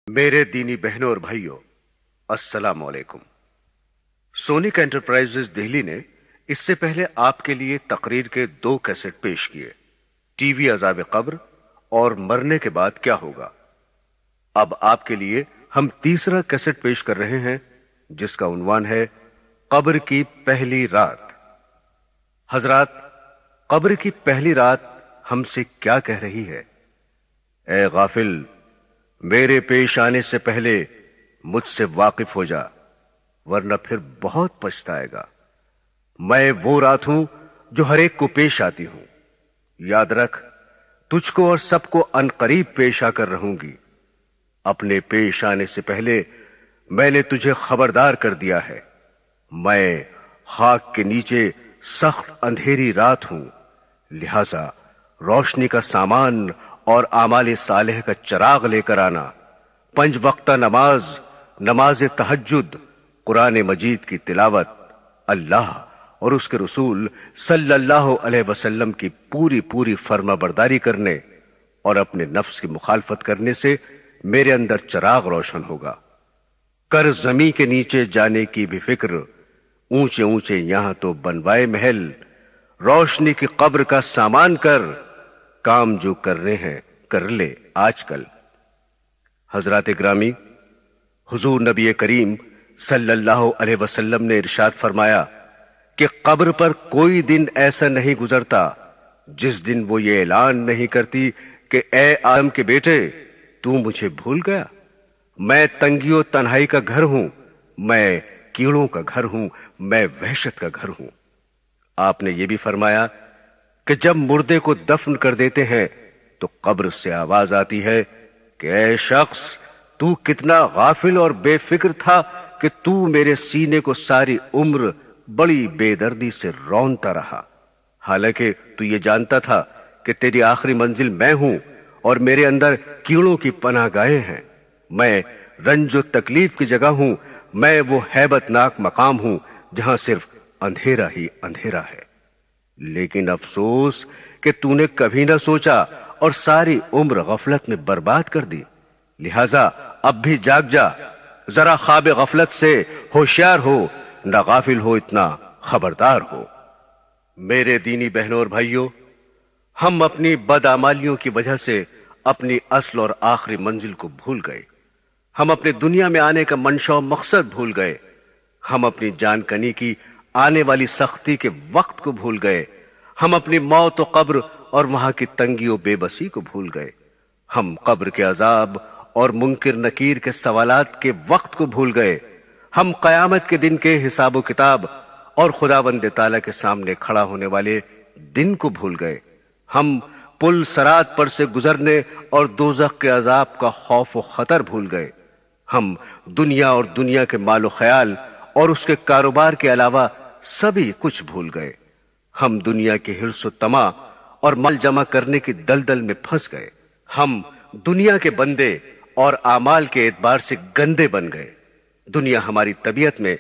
मेरे दीनी बहनों और भाइयों, अस्सलाम वालेकुम। सोनिक एंटरप्राइजेज दिल्ली ने इससे पहले आपके लिए तकरीर के 2 कैसेट पेश किए, टीवी अज़ाब कब्र और मरने के बाद क्या होगा। अब आपके लिए हम तीसरा कैसेट पेश कर रहे हैं, जिसका उन्वान है कब्र की पहली रात। हजरात, कब्र की पहली रात हमसे क्या कह रही है? ए गाफिल, मेरे पेश आने से पहले मुझसे वाकिफ हो जा, वरना फिर बहुत पछताएगा। मैं वो रात हूं जो हर एक को पेश आती हूं। याद रख, तुझको और सबको अनकरीब पेश आकर रहूंगी। अपने पेश आने से पहले मैंने तुझे खबरदार कर दिया है। मैं खाक के नीचे सख्त अंधेरी रात हूं, लिहाजा रोशनी का सामान और आमाले सालेह का चिराग लेकर आना। 5 वक्ता नमाज, नमाज तहज्जुद, कुरान मजीद की तिलावत, अल्लाह और उसके रसूल सल्लल्लाहु अलैहि वसल्लम की पूरी फर्माबरदारी करने और अपने नफ्स की मुखालफत करने से मेरे अंदर चिराग रोशन होगा। कर जमी के नीचे जाने की भी फिक्र, ऊंचे ऊंचे यहां तो बनवाए महल। रोशनी की कब्र का सामान कर, काम जो करने हैं कर ले आजकल। हजरात ग्रामी, हुजूर नबी करीम सल्लल्लाहु अलैहि वसल्लम ने इरशाद फरमाया कि कब्र पर कोई दिन ऐसा नहीं गुजरता जिस दिन वो ये ऐलान नहीं करती कि ए आदम के बेटे, तू मुझे भूल गया। मैं तंगियों तन्हाई का घर हूं, मैं कीड़ों का घर हूं, मैं वहशत का घर हूं। आपने ये भी फरमाया कि जब मुर्दे को दफन कर देते हैं तो कब्र से आवाज आती है कि ऐ शख्स, तू कितना गाफिल और बेफिक्र था कि तू मेरे सीने को सारी उम्र बड़ी बेदर्दी से रौंदता रहा। हालांकि तू ये जानता था कि तेरी आखिरी मंजिल मैं हूं और मेरे अंदर कीड़ों की पनाहगाहें हैं। मैं रंजो तकलीफ की जगह हूं, मैं वो हैबतनाक मकाम हूं जहां सिर्फ अंधेरा ही अंधेरा है। लेकिन अफसोस कि तूने कभी ना सोचा और सारी उम्र गफलत में बर्बाद कर दी। लिहाजा अब भी जाग जा, जरा ख्वाब गफलत से होशियार हो, ना गाफिल हो, इतना खबरदार हो। मेरे दीनी बहनों और भाइयों, हम अपनी बदआमालियों की वजह से अपनी असल और आखिरी मंजिल को भूल गए। हम अपने दुनिया में आने का मंशा और मकसद भूल गए। हम अपनी जानकनी की आने वाली सख्ती के वक्त को भूल गए। हम अपनी मौत और कब्र और वहां की तंगी और बेबसी को भूल गए। हम कब्र के अजाब और मुनकिर नकीर के सवालात के वक्त को भूल गए। हम कयामत के दिन के हिसाब किताब और खुदावंद ताला के सामने खड़ा होने वाले दिन को भूल गए। हम पुल सरात पर से गुजरने और दोजख के अजाब का खौफ और खतर भूल गए। हम दुनिया और दुनिया के मालो ख्याल और उसके कारोबार के अलावा सभी कुछ भूल गए। हम दुनिया के हिर्स तमा और माल जमा करने की दलदल में फंस गए। हम दुनिया के बंदे और आमाल के एतबार से गंदे बन गए। दुनिया हमारी तबीयत में